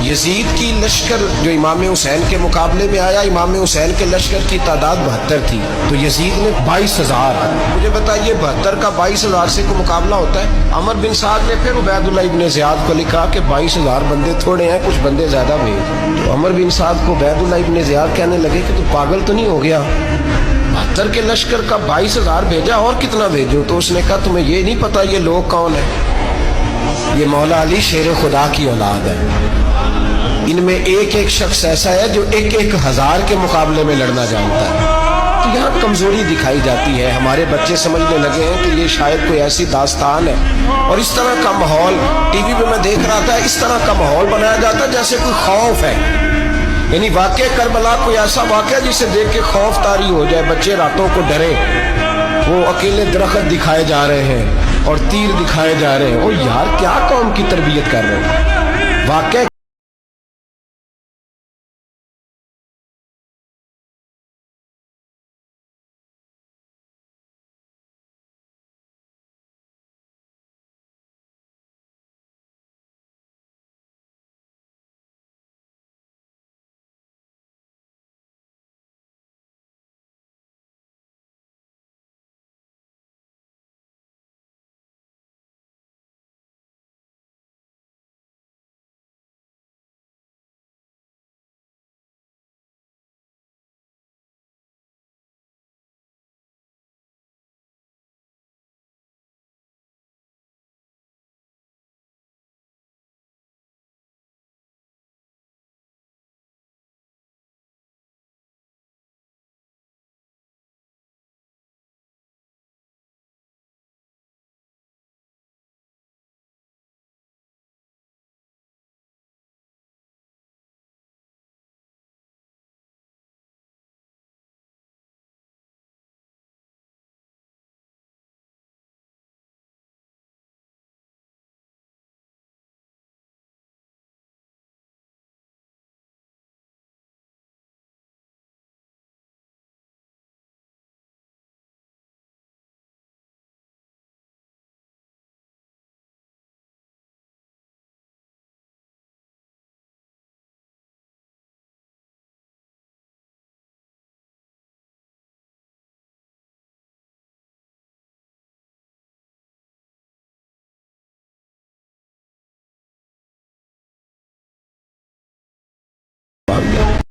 Yazid की लश्कर जो इमाम हुसैन के मुकाबले में आया, इमाम हुसैन के लश्कर की तादाद 72 थी, तो यजीद ने 22,000। मुझे बताइए 72 का 22,000 से कोई मुकाबला होता है? अमर बिन साद ने फिर उबैदुल्लाह इब्ने ज़ियाद को लिखा कि 22,000 बंदे थोड़े हैं, कुछ बंदे ज्यादा भेज। तो अमर बिन साद को उबैदुल्लाह इब्ने ज़ियाद कहने लगे कि तू पागल तो नहीं हो गया, 72 के लश्कर का 22,000 भेजा, और कितना भेजो? तो उसने कहा तुम्हें ये नहीं पता ये लोग कौन है? ये मौला अली शेर खुदा की औलाद है। इनमें एक एक शख्स ऐसा है जो एक एक हजार के मुकाबले में लड़ना जानता है। तो यहाँ कमजोरी दिखाई जाती है। हमारे बच्चे समझने लगे हैं कि ये शायद कोई ऐसी दास्तान है, और इस तरह का माहौल टीवी पे मैं देख रहा था, इस तरह का माहौल बनाया जाता है जैसे कोई खौफ है। यानी वाकई करबला कोई ऐसा वाकया जिसे देख के खौफ तारी हो जाए, बच्चे रातों को डरे। वो अकेले दरख्त दिखाए जा रहे हैं और तीर दिखाए जा रहे हैं। ओ यार, क्या कौम की तरबियत कर रहे हैं? वाकई